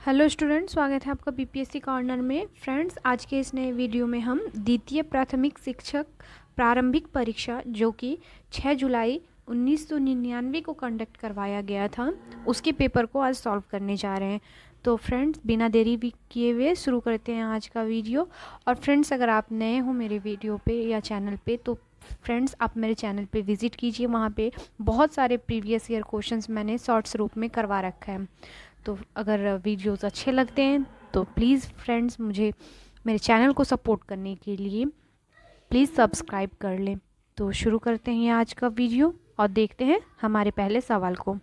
Hello student, स्वागत है आपका बीपीएससी कॉर्नर में। फ्रेंड्स, आज के इस नए वीडियो में हम द्वितीय प्राथमिक शिक्षक प्रारंभिक परीक्षा जो कि 6 जुलाई 1999 को कंडक्ट करवाया गया था, उसके पेपर को आज सॉल्व करने जा रहे हैं। तो फ्रेंड्स, बिना देरी भी किए हुए शुरू करते हैं आज का वीडियो। और फ्रेंड्स, अगर आप नए हो मेरे वीडियो पे या चैनल पे, तो फ्रेंड्स आप मेरे चैनल पे विज़िट कीजिए। वहाँ पे बहुत सारे प्रीवियस ईयर क्वेश्चंस मैंने शॉर्ट्स रूप में करवा रखा है। तो अगर वीडियोस अच्छे लगते हैं तो प्लीज़ फ्रेंड्स मुझे मेरे चैनल को सपोर्ट करने के लिए प्लीज़ सब्सक्राइब कर लें। तो शुरू करते हैं आज का वीडियो और देखते हैं हमारे पहले सवाल को।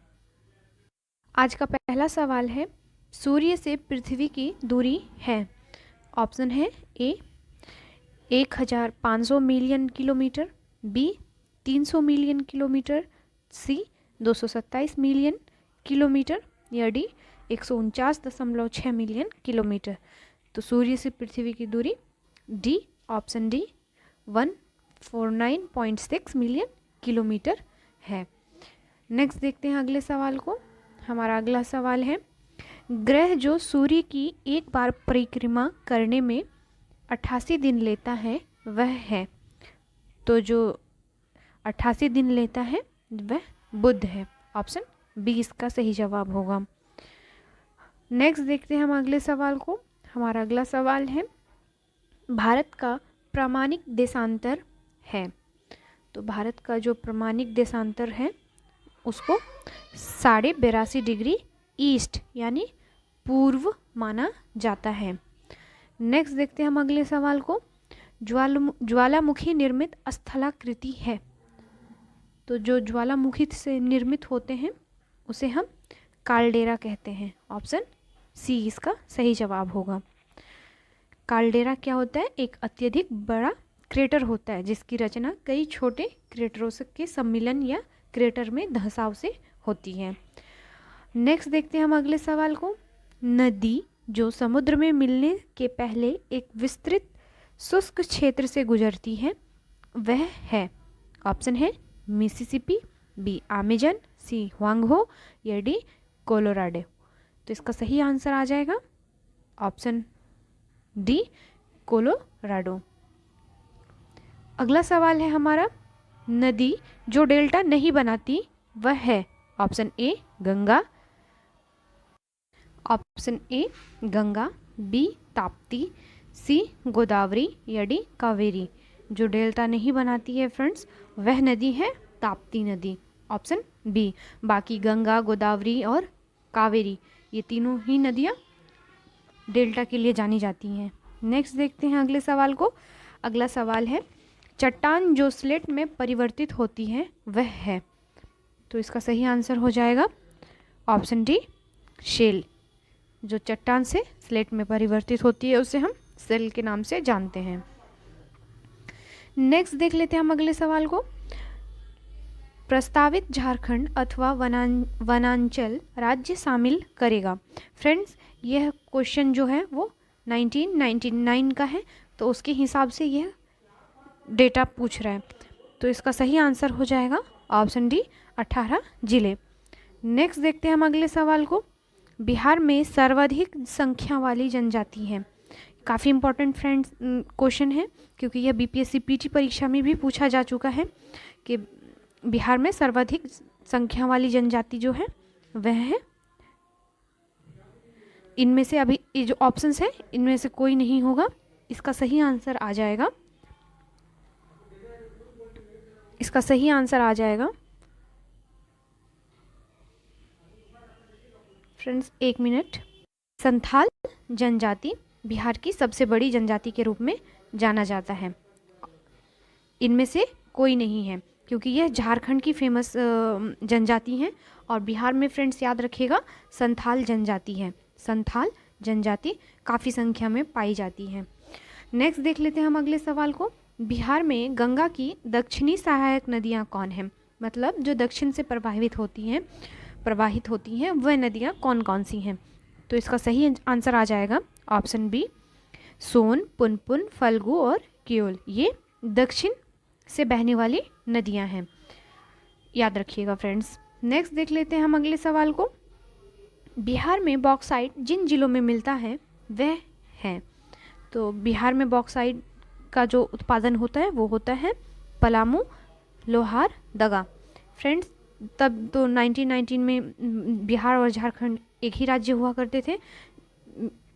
आज का पहला सवाल है, सूर्य से पृथ्वी की दूरी है। ऑप्शन है A 1500 million kilometre, B 300 million kilometre, C 227 million kilometre या डी 149.6 मिलियन किलोमीटर। तो सूर्य से पृथ्वी की दूरी D, option D 149.6 million kilometre है। नेक्स्ट देखते हैं अगले सवाल को। हमारा अगला सवाल है, ग्रह जो सूर्य की एक बार परिक्रमा करने में 88 दिन लेता है वह है। तो जो 88 दिन लेता है वह बुध है। ऑप्शन बी इसका सही जवाब होगा। नेक्स्ट देखते हैं हम अगले सवाल को। हमारा अगला सवाल है, भारत का प्रामाणिक देशांतर है। तो भारत का जो प्रामाणिक देशांतर है उसको 82.5 डिग्री ईस्ट यानी पूर्व माना जाता है। नेक्स्ट देखते हैं हम अगले सवाल को, ज्वालामुखी निर्मित स्थलाकृति है। तो जो ज्वालामुखी से निर्मित होते हैं उसे हम काल्डेरा कहते हैं। ऑप्शन सी इसका सही जवाब होगा। काल्डेरा क्या होता है? एक अत्यधिक बड़ा क्रेटर होता है जिसकी रचना कई छोटे क्रेटरों के सम्मिलन या क्रेटर में धंसाव से होती है। नेक्स्ट देखते हैं हम अगले सवाल को, नदी जो समुद्र में मिलने के पहले एक विस्तृत शुष्क क्षेत्र से गुजरती है वह है। ऑप्शन है मिसिसिपी, बी अमेजन, सी हुआंगहो या डी कोलोराडो। तो इसका सही आंसर आ जाएगा ऑप्शन डी कोलोराडो। अगला सवाल है हमारा, नदी जो डेल्टा नहीं बनाती वह है। Option A Ganga, option A Ganga, B Tapti, C Godavari या डी कावेरी। जो डेल्टा नहीं बनाती है फ्रेंड्स वह नदी है ताप्ती नदी। Option B. बाकी गंगा, गोदावरी और कावेरी ये तीनों ही नदियाँ डेल्टा के लिए जानी जाती हैं। नेक्स्ट देखते हैं अगले सवाल को। अगला सवाल है, चट्टान जो स्लेट में परिवर्तित होती है वह है। तो इसका सही आंसर हो जाएगा ऑप्शन डी शेल। जो चट्टान से स्लेट में परिवर्तित होती है उसे हम सेल के नाम से जानते हैं। नेक्स्ट देख लेते हैं हम अगले सवाल को, प्रस्तावित झारखंड अथवा वनांचल राज्य शामिल करेगा। फ्रेंड्स, यह क्वेश्चन जो है वो 1999 का है, तो उसके हिसाब से यह डेटा पूछ रहा है। तो इसका सही आंसर हो जाएगा ऑप्शन डी 18 जिले। नेक्स्ट देखते हैं हम अगले सवाल को, बिहार में सर्वाधिक संख्या वाली जनजाति है। काफ़ी इंपॉर्टेंट फ्रेंड्स क्वेश्चन है क्योंकि यह बीपीएससी पीटी परीक्षा में भी पूछा जा चुका है कि बिहार में सर्वाधिक संख्या वाली जनजाति जो है वह है। इनमें से अभी ये जो ऑप्शंस है इनमें से कोई नहीं होगा। इसका सही आंसर आ जाएगा, इसका सही आंसर आ जाएगा फ्रेंड्स, एक मिनट। संथाल जनजाति बिहार की सबसे बड़ी जनजाति के रूप में जाना जाता है। इनमें से कोई नहीं है क्योंकि यह झारखंड की फेमस जनजाति है और बिहार में फ्रेंड्स याद रखिएगा संथाल जनजाति है। संथाल जनजाति काफ़ी संख्या में पाई जाती है। नेक्स्ट देख लेते हैं हम अगले सवाल को, बिहार में गंगा की दक्षिणी सहायक नदियाँ कौन हैं? मतलब जो दक्षिण से प्रवाहित होती हैं वह नदियाँ कौन कौन सी हैं? तो इसका सही आंसर आ जाएगा ऑप्शन बी सोन, पुनपुन, फल्गु और कियोल। ये दक्षिण से बहने वाली नदियां हैं, याद रखिएगा फ्रेंड्स। नेक्स्ट देख लेते हैं हम अगले सवाल को, बिहार में बॉक्साइट जिन जिलों में मिलता है वह है, तो बिहार में बॉक्साइट का जो उत्पादन होता है वो होता है पलामू, लोहार, दगा। फ्रेंड्स, तब तो 1919 में बिहार और झारखंड एक ही राज्य हुआ करते थे।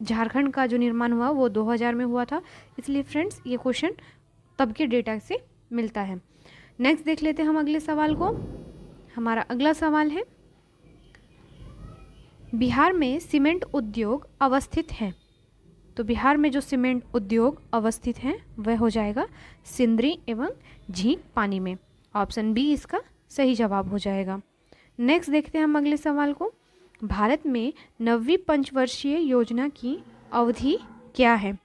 झारखंड का जो निर्माण हुआ वो 2000 में हुआ था, इसलिए फ्रेंड्स ये क्वेश्चन तब के डेटा से मिलता है। नेक्स्ट देख लेते हैं हम अगले सवाल को। हमारा अगला सवाल है, बिहार में सीमेंट उद्योग अवस्थित है। तो बिहार में जो सीमेंट उद्योग अवस्थित है वह हो जाएगा सिंदरी एवं झींक पानी में। ऑप्शन बी इसका सही जवाब हो जाएगा। नेक्स्ट देखते हैं हम अगले सवाल को। भारत में 9वीं पंचवर्षीय योजना की अवधि क्या है?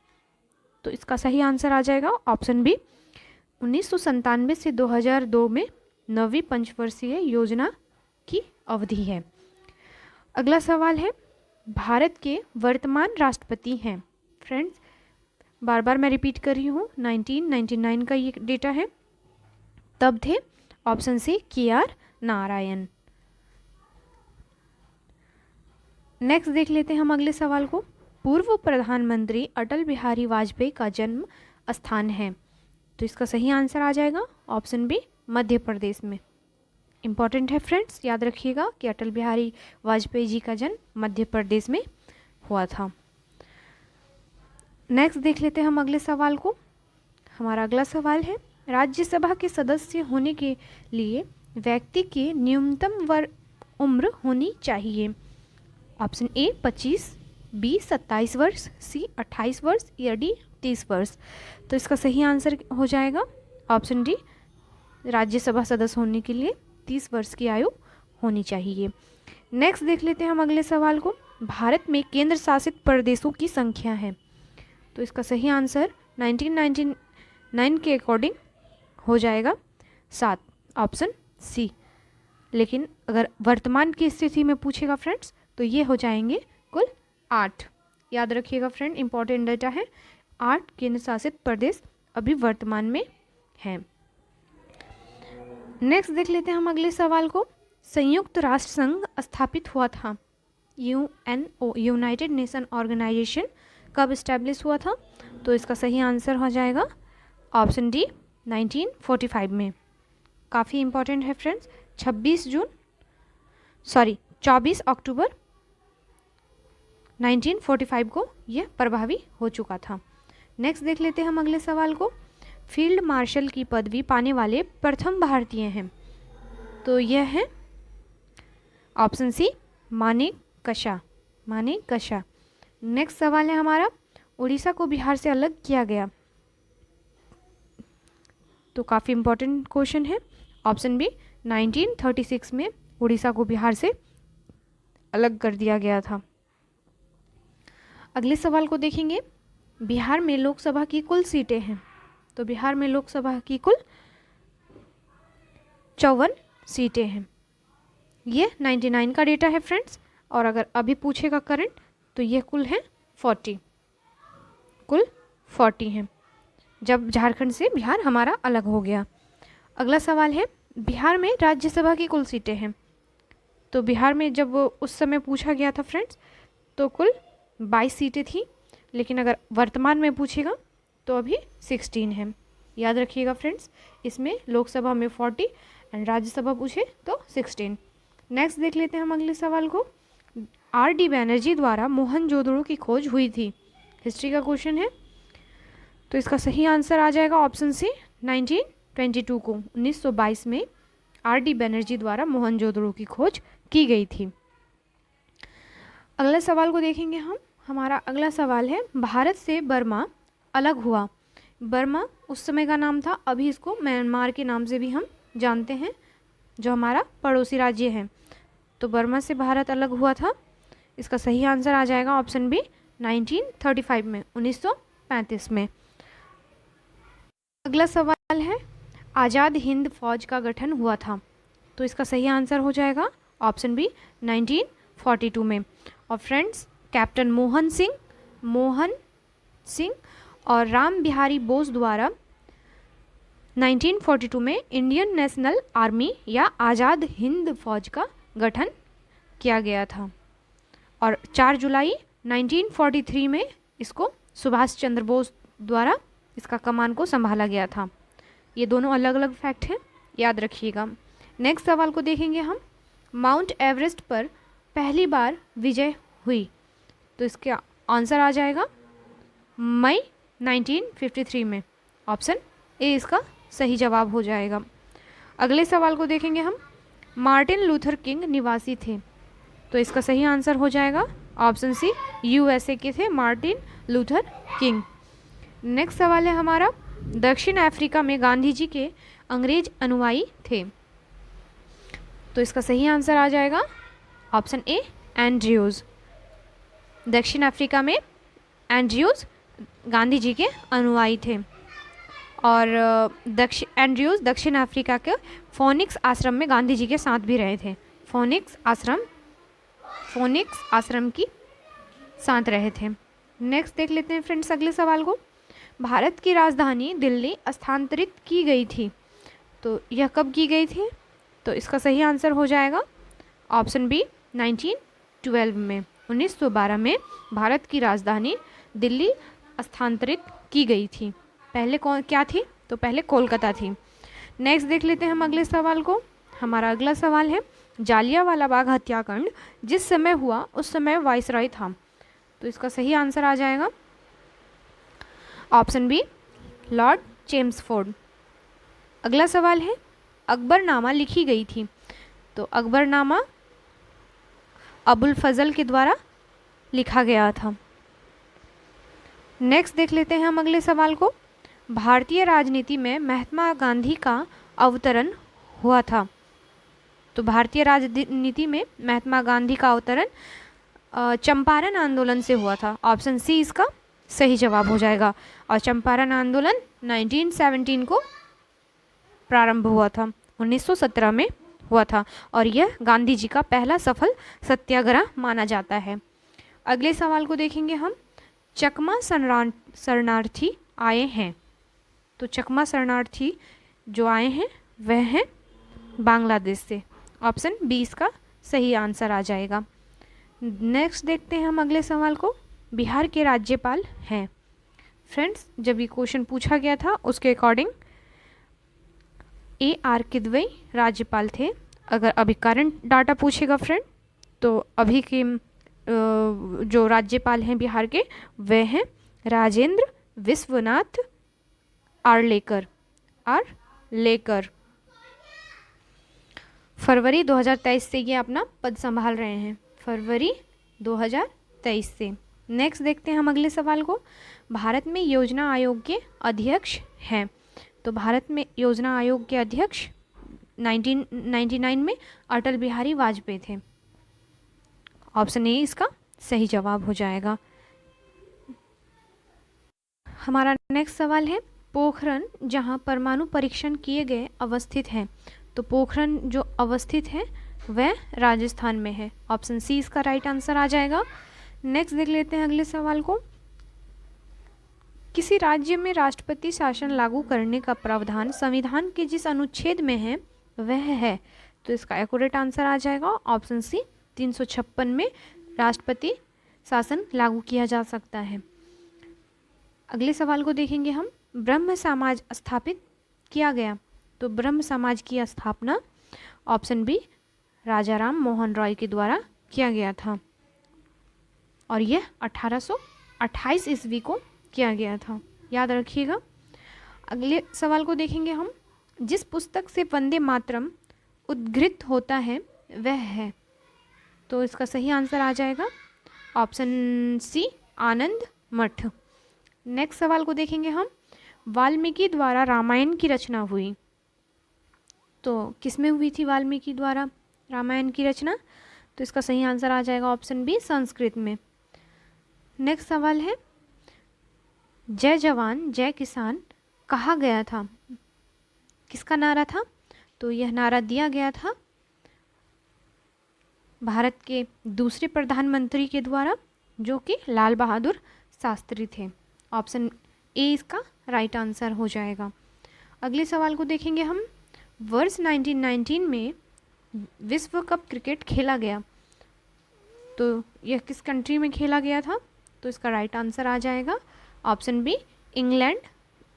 तो इसका सही आंसर आ जाएगा ऑप्शन बी, 1997 से 2002 में 9वीं पंचवर्षीय योजना की अवधि है। अगला सवाल है, भारत के वर्तमान राष्ट्रपति हैं। फ्रेंड्स, बार बार मैं रिपीट कर रही हूँ, 1999 का ये डेटा है, तब थे option C KR Narayan. Next देख लेते हैं हम अगले सवाल को। पूर्व प्रधानमंत्री अटल बिहारी वाजपेयी का जन्म स्थान है। तो इसका सही आंसर आ जाएगा ऑप्शन बी, मध्य प्रदेश में। इम्पॉर्टेंट है फ्रेंड्स, याद रखिएगा कि अटल बिहारी वाजपेयी जी का जन्म मध्य प्रदेश में हुआ था। नेक्स्ट देख लेते हैं हम अगले सवाल को। हमारा अगला सवाल है, राज्यसभा के सदस्य होने के लिए व्यक्ति की न्यूनतम उम्र होनी चाहिए। ऑप्शन ए 25, बी 27 वर्ष, सी 28 वर्ष या डी 30 वर्ष। तो इसका सही आंसर हो जाएगा ऑप्शन डी, राज्यसभा सदस्य होने के लिए 30 वर्ष की आयु होनी चाहिए। नेक्स्ट देख लेते हैं हम अगले सवाल को। भारत में केंद्र शासित प्रदेशों की संख्या है। तो इसका सही आंसर 1999 के अकॉर्डिंग हो जाएगा 7, ऑप्शन सी। लेकिन अगर वर्तमान की स्थिति में पूछेगा फ्रेंड्स तो ये हो जाएंगे कुल 8। याद रखिएगा फ्रेंड, इंपॉर्टेंट डेटा है, 8 केंद्र शासित प्रदेश अभी वर्तमान में हैं। नेक्स्ट देख लेते हैं हम अगले सवाल को। संयुक्त राष्ट्र संघ स्थापित हुआ था, UNO यूनाइटेड नेशन ऑर्गेनाइजेशन, कब इस्टेब्लिश हुआ था? तो इसका सही आंसर हो जाएगा ऑप्शन डी, 1945 में। काफ़ी इंपॉर्टेंट है फ्रेंड्स, 24 अक्टूबर 1945 को यह प्रभावी हो चुका था। नेक्स्ट देख लेते हैं हम अगले सवाल को। फील्ड मार्शल की पदवी पाने वाले प्रथम भारतीय हैं। तो यह है ऑप्शन सी, मानेकशॉ। नेक्स्ट सवाल है हमारा, उड़ीसा को बिहार से अलग किया गया। तो काफ़ी इंपॉर्टेंट क्वेश्चन है। ऑप्शन बी, 1936 में उड़ीसा को बिहार से अलग कर दिया गया था। अगले सवाल को देखेंगे। बिहार में लोकसभा की कुल सीटें हैं। तो बिहार में लोकसभा की कुल 54 सीटें हैं। ये 99 का डेटा है फ्रेंड्स, और अगर अभी पूछेगा करंट तो ये कुल हैं 40, कुल 40 हैं, जब झारखंड से बिहार हमारा अलग हो गया। अगला सवाल है, बिहार में राज्यसभा की कुल सीटें हैं। तो बिहार में जब उस समय पूछा गया था फ्रेंड्स तो कुल 22 सीटें थी, लेकिन अगर वर्तमान में पूछेगा तो अभी 16 है। याद रखिएगा फ्रेंड्स, इसमें लोकसभा में 40 एंड राज्यसभा पूछे तो 16। नेक्स्ट देख लेते हैं हम अगले सवाल को। RD बैनर्जी द्वारा मोहनजोदड़ो की खोज हुई थी। हिस्ट्री का क्वेश्चन है, तो इसका सही आंसर आ जाएगा ऑप्शन सी, 1922 को 1922 में RD बैनर्जी द्वारा मोहनजोदड़ो की खोज की गई थी। अगले सवाल को देखेंगे हम। हमारा अगला सवाल है, भारत से बर्मा अलग हुआ। बर्मा उस समय का नाम था, अभी इसको म्यांमार के नाम से भी हम जानते हैं, जो हमारा पड़ोसी राज्य है। तो बर्मा से भारत अलग हुआ था। इसका सही आंसर आ जाएगा ऑप्शन बी, 1935 में, 1935 में। अगला सवाल है, आज़ाद हिंद फौज का गठन हुआ था। तो इसका सही आंसर हो जाएगा ऑप्शन बी, 1942 में। और फ्रेंड्स, कैप्टन मोहन सिंह और राम बिहारी बोस द्वारा 1942 में इंडियन नेशनल आर्मी या आज़ाद हिंद फौज का गठन किया गया था। और 4 जुलाई 1943 में इसको सुभाष चंद्र बोस द्वारा इसका कमान को संभाला गया था। ये दोनों अलग अलग फैक्ट हैं, याद रखिएगा। नेक्स्ट सवाल को देखेंगे हम, माउंट एवरेस्ट पर पहली बार विजय हुई, तो इसका आंसर आ जाएगा मई 1953 में। ऑप्शन ए इसका सही जवाब हो जाएगा। अगले सवाल को देखेंगे हम, मार्टिन लूथर किंग निवासी थे, तो इसका सही आंसर हो जाएगा ऑप्शन सी, यूएसए के थे मार्टिन लूथर किंग। नेक्स्ट सवाल है हमारा, दक्षिण अफ्रीका में गांधी जी के अंग्रेज अनुयायी थे, तो इसका सही आंसर आ जाएगा ऑप्शन ए, एंड्रयूज़। दक्षिण अफ्रीका में एंड्रयूज़ गांधी जी के अनुयायी थे और एंड्रयूज़ दक्षिण अफ्रीका के फोनिक्स आश्रम में गांधी जी के साथ भी रहे थे। फोनिक्स आश्रम की साथ रहे थे। नेक्स्ट देख लेते हैं फ्रेंड्स अगले सवाल को, भारत की राजधानी दिल्ली स्थानांतरित की गई थी, तो यह कब की गई थी, तो इसका सही आंसर हो जाएगा ऑप्शन बी, 1912 में। 1912 में भारत की राजधानी दिल्ली स्थानांतरित की गई थी। पहले क्या थी, तो पहले कोलकाता थी। नेक्स्ट देख लेते हैं हम अगले सवाल को। हमारा अगला सवाल है, जालियांवाला बाग हत्याकांड जिस समय हुआ उस समय वायसराय था, तो इसका सही आंसर आ जाएगा ऑप्शन बी, लॉर्ड चेम्सफोर्ड। अगला सवाल है, अकबरनामा लिखी गई थी, तो अकबरनामा अबुल फजल के द्वारा लिखा गया था। नेक्स्ट देख लेते हैं हम अगले सवाल को, भारतीय राजनीति में महात्मा गांधी का अवतरण हुआ था, तो भारतीय राजनीति में महात्मा गांधी का अवतरण चंपारण आंदोलन से हुआ था। ऑप्शन सी इसका सही जवाब हो जाएगा। और चंपारण आंदोलन 1917 को प्रारंभ हुआ था, 1917 में हुआ था और यह गांधी जी का पहला सफल सत्याग्रह माना जाता है। अगले सवाल को देखेंगे हम, चकमा शरणार्थी आए हैं, तो चकमा शरणार्थी जो आए हैं वह हैं बांग्लादेश से। ऑप्शन बी इसका सही आंसर आ जाएगा। नेक्स्ट देखते हैं हम अगले सवाल को, बिहार के राज्यपाल हैं। फ्रेंड्स जब ये क्वेश्चन पूछा गया था उसके अकॉर्डिंग AR किदवई राज्यपाल थे। अगर अभी करंट डाटा पूछेगा फ्रेंड, तो अभी के जो राज्यपाल हैं बिहार के वे हैं राजेंद्र विश्वनाथ आर्लेकर। फरवरी 2023 से ये अपना पद संभाल रहे हैं, फरवरी 2023 से। नेक्स्ट देखते हैं हम अगले सवाल को, भारत में योजना आयोग के अध्यक्ष हैं, तो भारत में योजना आयोग के अध्यक्ष 1999 में अटल बिहारी वाजपेयी थे। ऑप्शन ए इसका सही जवाब हो जाएगा। हमारा नेक्स्ट सवाल है, पोखरण जहां परमाणु परीक्षण किए गए अवस्थित हैं, तो पोखरण जो अवस्थित है वह राजस्थान में है। ऑप्शन सी इसका राइट आंसर आ जाएगा। नेक्स्ट देख लेते हैं अगले सवाल को, किसी राज्य में राष्ट्रपति शासन लागू करने का प्रावधान संविधान के जिस अनुच्छेद में है वह है, तो इसका एक्यूरेट आंसर आ जाएगा ऑप्शन सी, 356 में राष्ट्रपति शासन लागू किया जा सकता है। अगले सवाल को देखेंगे हम, ब्रह्म समाज स्थापित किया गया, तो ब्रह्म समाज की स्थापना ऑप्शन बी राजा राम मोहन रॉय के द्वारा किया गया था और यह 1828 ईस्वी को किया गया था, याद रखिएगा। अगले सवाल को देखेंगे हम, जिस पुस्तक से वंदे मातरम उद्घृत होता है वह है, तो इसका सही आंसर आ जाएगा ऑप्शन सी आनंद मठ। नेक्स्ट सवाल को देखेंगे हम, वाल्मीकि द्वारा रामायण की रचना हुई, तो किसमें हुई थी वाल्मीकि द्वारा रामायण की रचना, तो इसका सही आंसर आ जाएगा ऑप्शन बी संस्कृत में। नेक्स्ट सवाल है, जय जवान जय किसान कहा गया था, किसका नारा था, तो यह नारा दिया गया था भारत के दूसरे प्रधानमंत्री के द्वारा जो कि लाल बहादुर शास्त्री थे। ऑप्शन ए इसका राइट आंसर हो जाएगा। अगले सवाल को देखेंगे हम, वर्ष 1919 में विश्व कप क्रिकेट खेला गया, तो यह किस कंट्री में खेला गया था? तो इसका राइट आंसर आ जाएगा ऑप्शन बी, इंग्लैंड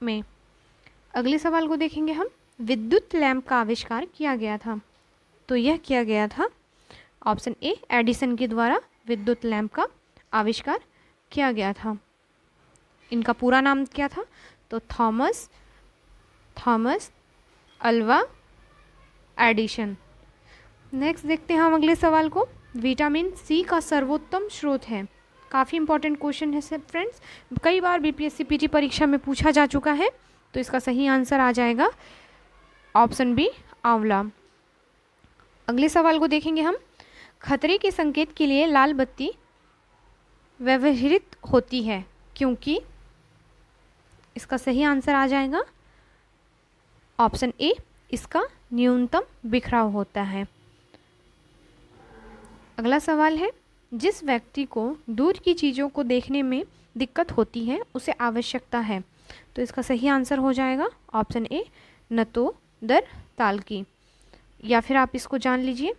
में। अगले सवाल को देखेंगे हम। विद्युत लैंप का आविष्कार किया गया था, तो यह किया गया था ऑप्शन ए, एडिसन के द्वारा विद्युत लैंप का आविष्कार किया गया था। इनका पूरा नाम क्या था? तो थॉमस अल्वा एडिशन। नेक्स्ट देखते हैं हम अगले सवाल को। विटामिन सी का सर्वोत्तम स्रोत है। काफ़ी इंपॉर्टेंट क्वेश्चन है सब फ्रेंड्स, कई बार बीपीएससी पीटी परीक्षा में पूछा जा चुका है। तो इसका सही आंसर आ जाएगा ऑप्शन बी, आंवला। अगले सवाल को देखेंगे हम। खतरे के संकेत के लिए लाल बत्ती व्यवहृत होती है क्योंकि, इसका सही आंसर आ जाएगा ऑप्शन ए, इसका न्यूनतम बिखराव होता है। अगला सवाल है। जिस व्यक्ति को दूर की चीज़ों को देखने में दिक्कत होती है उसे आवश्यकता है, तो इसका सही आंसर हो जाएगा ऑप्शन ए, नतोदर तालकी। या फिर आप इसको जान लीजिए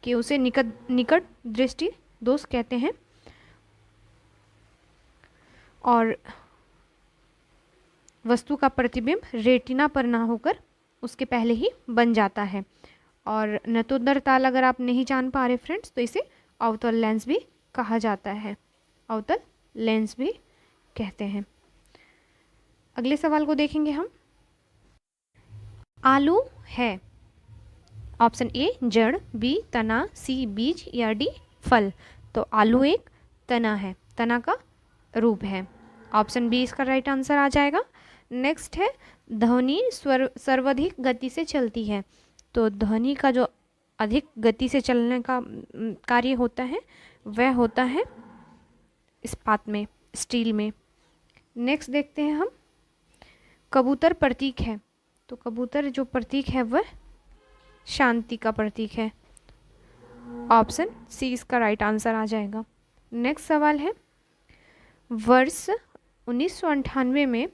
कि उसे निकट दृष्टि दोष कहते हैं और वस्तु का प्रतिबिंब रेटिना पर ना होकर उसके पहले ही बन जाता है। और नतोदर ताल अगर आप नहीं जान पा रहे फ्रेंड्स, तो इसे अवतल लेंस भी कहा जाता है, अवतल लेंस भी कहते हैं। अगले सवाल को देखेंगे हम। आलू है ऑप्शन ए, जड़, बी, तना, सी, बीज या डी, फल। तो आलू एक तना है, तना का रूप है। ऑप्शन बी इसका राइट आंसर आ जाएगा। नेक्स्ट है। ध्वनि सर्वाधिक गति से चलती है, तो ध्वनि का जो अधिक गति से चलने का कार्य होता है वह होता है इस्पात में, स्टील में। नेक्स्ट देखते हैं हम। कबूतर प्रतीक है, तो कबूतर जो प्रतीक है वह शांति का प्रतीक है। ऑप्शन सी इसका राइट आंसर आ जाएगा। नेक्स्ट सवाल है। वर्ष 1998 में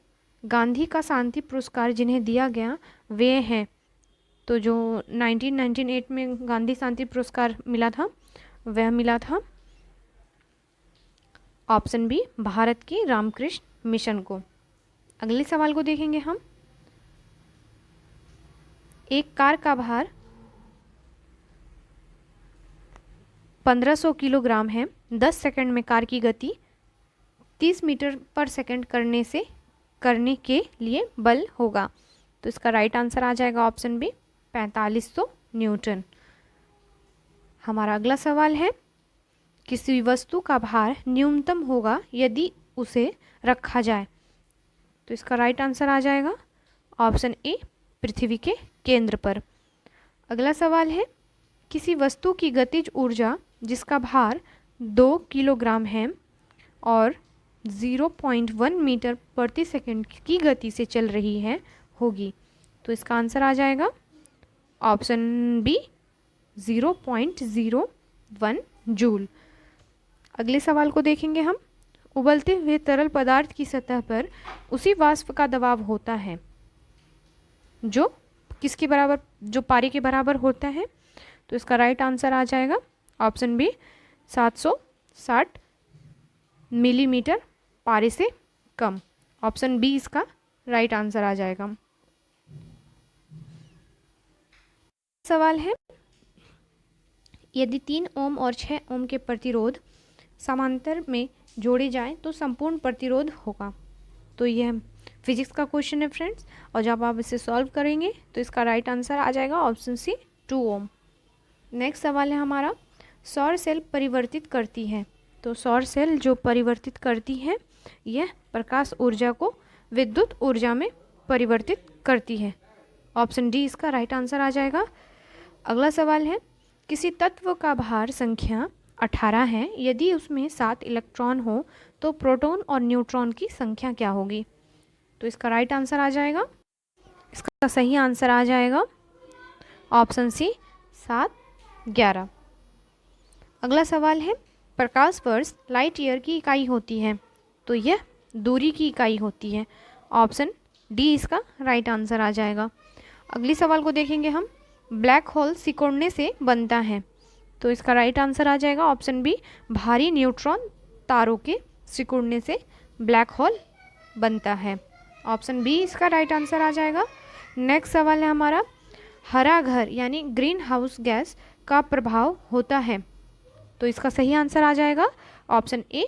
गांधी का शांति पुरस्कार जिन्हें दिया गया वे हैं, तो जो 1998 में गांधी शांति पुरस्कार मिला था वह मिला था ऑप्शन बी, भारत के रामकृष्ण मिशन को। अगले सवाल को देखेंगे हम। एक कार का भार 1500 किलोग्राम है। 10 सेकंड में कार की गति 30 मीटर पर सेकंड करने के लिए बल होगा, तो इसका राइट आंसर आ जाएगा ऑप्शन बी, 4500 न्यूटन। हमारा अगला सवाल है। किसी वस्तु का भार न्यूनतम होगा यदि उसे रखा जाए, तो इसका राइट आंसर आ जाएगा ऑप्शन ए, पृथ्वी के केंद्र पर। अगला सवाल है। किसी वस्तु की गतिज ऊर्जा जिसका भार 2 किलोग्राम है और 0.1 मीटर प्रति सेकंड की गति से चल रही है होगी, तो इसका आंसर आ जाएगा ऑप्शन बी, 0.01 जूल। अगले सवाल को देखेंगे हम। उबलते हुए तरल पदार्थ की सतह पर उसी वाष्प का दबाव होता है जो किसके बराबर, जो पारे के बराबर होता है, तो इसका राइट आंसर आ जाएगा ऑप्शन बी, 760 मिलीमीटर पारे से कम। ऑप्शन बी इसका राइट आंसर आ जाएगा। सवाल है। यदि 3 ओम और 6 ओम के प्रतिरोध समांतर में जोड़े जाएं तो संपूर्ण प्रतिरोध होगा, तो यह फिजिक्स का क्वेश्चन है फ्रेंड्स, और जब आप इसे सॉल्व करेंगे तो इसका राइट आंसर आ जाएगा ऑप्शन सी, 2 ओम। नेक्स्ट सवाल है हमारा। सौर सेल परिवर्तित करती है, तो सौर सेल जो परिवर्तित करती है यह प्रकाश ऊर्जा को विद्युत ऊर्जा में परिवर्तित करती है। ऑप्शन डी इसका राइट आंसर आ जाएगा। अगला सवाल है। किसी तत्व का भार संख्या 18 है, यदि उसमें 7 इलेक्ट्रॉन हो तो प्रोटॉन और न्यूट्रॉन की संख्या क्या होगी, तो इसका राइट आंसर आ जाएगा, इसका सही आंसर आ जाएगा ऑप्शन सी, 7, 11। अगला सवाल है। प्रकाश वर्ष लाइट ईयर की इकाई होती है, तो यह दूरी की इकाई होती है। ऑप्शन डी इसका राइट आंसर आ जाएगा। अगली सवाल को देखेंगे हम। ब्लैक होल सिकुड़ने से बनता है, तो इसका राइट आंसर आ जाएगा ऑप्शन बी, भारी न्यूट्रॉन तारों के सिकुड़ने से ब्लैक होल बनता है। ऑप्शन बी इसका राइट आंसर आ जाएगा। नेक्स्ट सवाल है हमारा, हरा घर यानी ग्रीन हाउस गैस का प्रभाव होता है। तो इसका सही आंसर आ जाएगा ऑप्शन ए,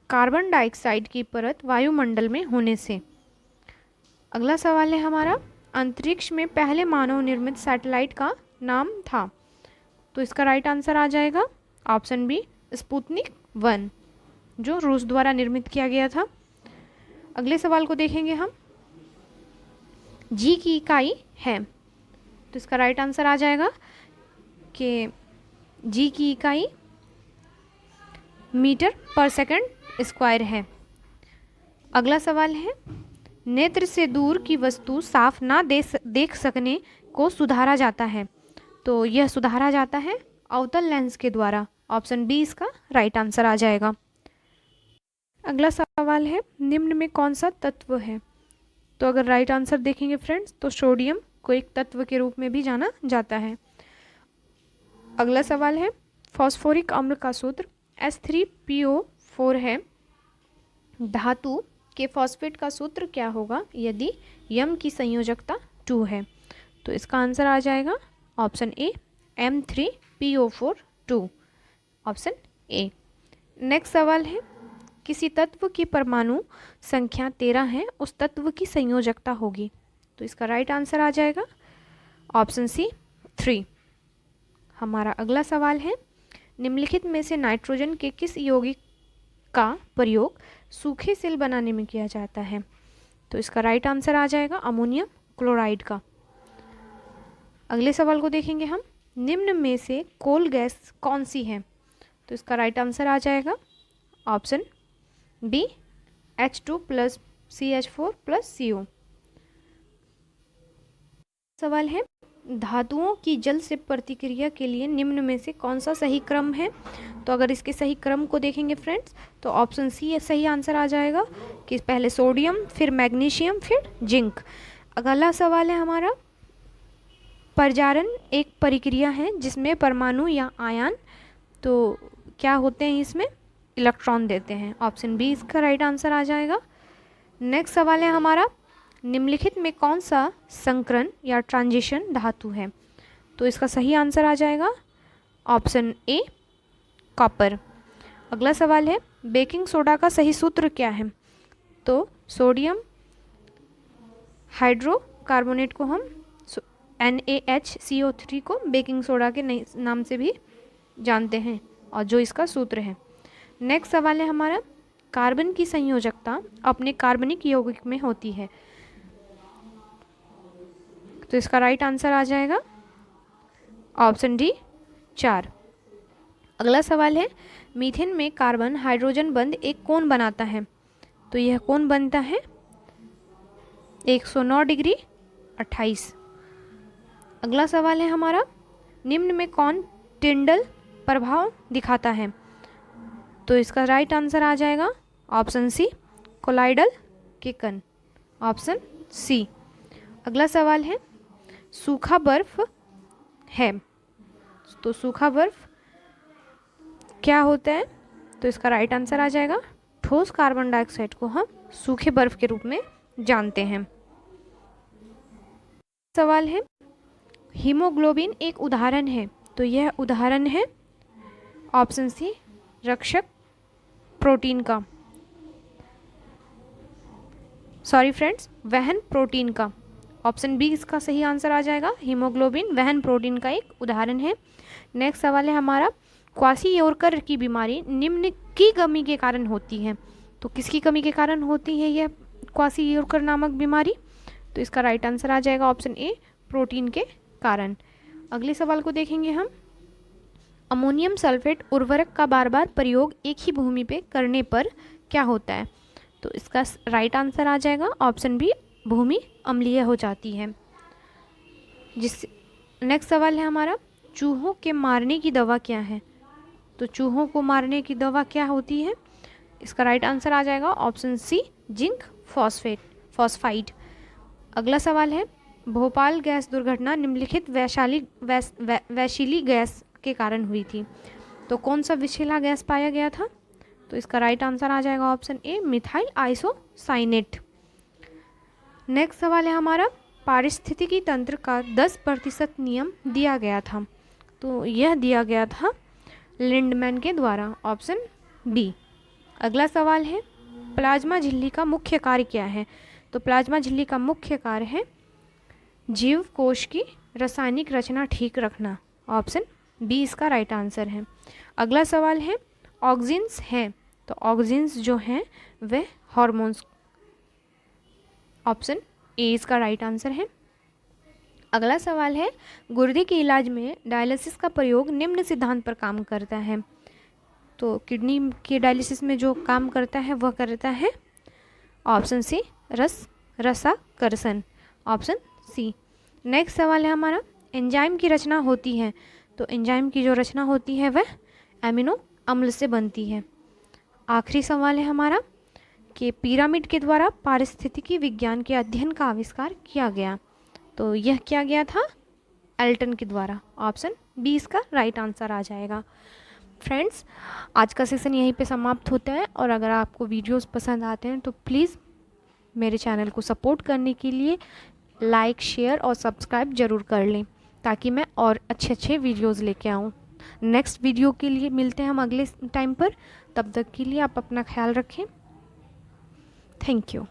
कार्बन डाइऑक्साइड की परत वायुमंडल में होने से। अगला सवाल है हमारा, अंतरिक्ष में पहले मानव निर्मित सैटेलाइट का नाम था। तो इसका राइट आंसर आ जाएगा ऑप्शन बी, स्पुतनिक 1, जो रूस द्वारा निर्मित किया गया था। अगले सवाल को देखेंगे हम, जी की इकाई है। तो इसका राइट आंसर आ जाएगा कि जी की इकाई मीटर पर सेकंड स्क्वायर है। अगला सवाल है, नेत्र से दूर की वस्तु साफ ना देख सकने को सुधारा जाता है। तो यह सुधारा जाता है अवतल लेंस के द्वारा। ऑप्शन बी इसका राइट आंसर आ जाएगा। अगला सवाल है, निम्न में कौन सा तत्व है। तो अगर राइट आंसर देखेंगे फ्रेंड्स, तो सोडियम को एक तत्व के रूप में भी जाना जाता है। अगला सवाल है, फॉस्फोरिक अम्ल का सूत्र H3PO4 है। धातु के फॉस्फेट का सूत्र क्या होगा यदि यम की संयोजकता 2 है। तो इसका आंसर आ जाएगा option A, M3PO4 2, option A. Next सवाल है, किसी तत्व की परमाणु संख्या 13 है, उस तत्व की संयोजकता होगी। तो इसका राइट आंसर आ जाएगा ऑप्शन सी, 3। हमारा अगला सवाल है, निम्नलिखित में से नाइट्रोजन के किस यौगिक का प्रयोग सूखे सेल बनाने में किया जाता है। तो इसका राइट आंसर आ जाएगा अमोनियम क्लोराइड का। अगले सवाल को देखेंगे हम, निम्न में से कोल गैस कौन सी है। तो इसका राइट आंसर आ जाएगा option B, H2 + CH4 + CO। सवाल है, धातुओं की जल से प्रतिक्रिया के लिए निम्न में से कौन सा सही क्रम है। तो अगर इसके सही क्रम को देखेंगे फ्रेंड्स, तो ऑप्शन सी सही आंसर आ जाएगा कि पहले सोडियम, फिर मैग्नीशियम, फिर जिंक। अगला सवाल है हमारा, परजारण एक प्रक्रिया है जिसमें परमाणु या आयन तो क्या होते हैं, इसमें इलेक्ट्रॉन देते हैं। ऑप्शन बी इसका राइट आंसर आ जाएगा। नेक्स्ट सवाल है हमारा, निम्नलिखित में कौन सा संकरण या ट्रांजिशन धातु है। तो इसका सही आंसर आ जाएगा ऑप्शन ए, कॉपर। अगला सवाल है, बेकिंग सोडा का सही सूत्र क्या है। तो सोडियम हाइड्रोकार्बोनेट को हम NaHCO3 को बेकिंग सोडा के नाम से भी जानते हैं, और जो इसका सूत्र है। नेक्स्ट सवाल है हमारा, कार्बन की संयोजकता अपने कार्बनिक यौगिक में होती है। तो इसका राइट आंसर आ जाएगा ऑप्शन डी, 4। अगला सवाल है, मीथेन में कार्बन हाइड्रोजन बंध एक कोण बनाता है। तो यह कोण बनता है 109 डिग्री 28। अगला सवाल है हमारा, निम्न में कौन टिंडल प्रभाव दिखाता है। तो इसका राइट आंसर आ जाएगा ऑप्शन सी, कोलाइडल के कण, ऑप्शन सी। अगला सवाल है, सूखा बर्फ है। तो सूखा बर्फ क्या होता है। तो इसका राइट आंसर आ जाएगा, ठोस कार्बन डाइऑक्साइड को हम सूखे बर्फ के रूप में जानते हैं। सवाल है, हीमोग्लोबिन एक उदाहरण है। तो यह उदाहरण है ऑप्शन सी, रक्षक प्रोटीन का, सॉरी फ्रेंड्स, वहन प्रोटीन का। ऑप्शन बी इसका सही आंसर आ जाएगा, हीमोग्लोबिन वहन प्रोटीन का एक उदाहरण है। नेक्स्ट सवाल है हमारा, क्वासी-योरकर की बीमारी निम्न की कमी के कारण होती है। तो किसकी कमी के कारण होती है यह क्वासी-योरकर नामक बीमारी। तो इसका राइट आंसर आ जाएगा ऑप्शन ए, प्रोटीन के कारण। अगले सवाल को देखेंगे हम, अमोनियम सल्फेट उर्वरक का बार बार प्रयोग एक ही भूमि पे करने पर क्या होता है। तो इसका राइट आंसर आ जाएगा ऑप्शन बी, भूमि अम्लीय हो जाती है। नेक्स्ट सवाल है हमारा, चूहों के मारने की दवा क्या है। तो चूहों को मारने की दवा क्या होती है। इसका राइट आंसर आ जाएगा ऑप्शन सी, जिंक फॉस्फाइड। अगला सवाल है, भोपाल गैस दुर्घटना निम्नलिखित वैशाली गैस के कारण हुई थी। तो कौन सा विषैला गैस पाया गया था? तो इसका राइट आंसर आ जाएगा option A, methyl isocyanate. Next सवाल है हमारा, पारिस्थितिकी तंत्र का 10% नियम दिया गया था। तो यह दिया गया था लिंडमैन के द्वारा, ऑप्शन बी। अगला सवाल है, प्लाज्मा झिल्ली का मुख्य कार्य क्या है? तो प्लाज्मा झिल्ली का मुख्य कार्य है जीव कोश की रासायनिक रचना ठीक रखना, ऑप्शन बी इसका राइट आंसर है। अगला सवाल है, ऑक्सिन्स हैं, तो ऑक्सिन्स जो हैं वह हार्मोन्स, ऑप्शन ए इसका राइट आंसर है। अगला सवाल है, गुर्दे के इलाज में डायलिसिस का प्रयोग निम्न सिद्धांत पर काम करता है। तो किडनी के डायलिसिस में जो काम करता है वह करता है ऑप्शन सी, रसाकर्षण, ऑप्शन सी। नेक्स्ट सवाल है हमारा, एंजाइम की रचना होती है, तो एंजाइम की जो रचना होती है वह एमिनो अम्ल से बनती है। आखिरी सवाल है हमारा कि पिरामिड के द्वारा पारिस्थितिकी विज्ञान के अध्ययन का आविष्कार किया गया। तो यह किया गया था एल्टन के द्वारा, ऑप्शन बी इसका राइट आंसर आ जाएगा। फ्रेंड्स, आज का सेशन यहीं पे समाप्त होता है, और अगर आपको वीडियोस पसंद आते हैं तो प्लीज़ मेरे चैनल को सपोर्ट करने के लिए लाइक, शेयर और सब्सक्राइब ज़रूर कर लें, ताकि मैं और अच्छे वीडियोस लेके आऊँ। नेक्स्ट वीडियो के लिए मिलते हैं हम अगले टाइम पर, तब तक के लिए आप अपना ख्याल रखें। Thank you.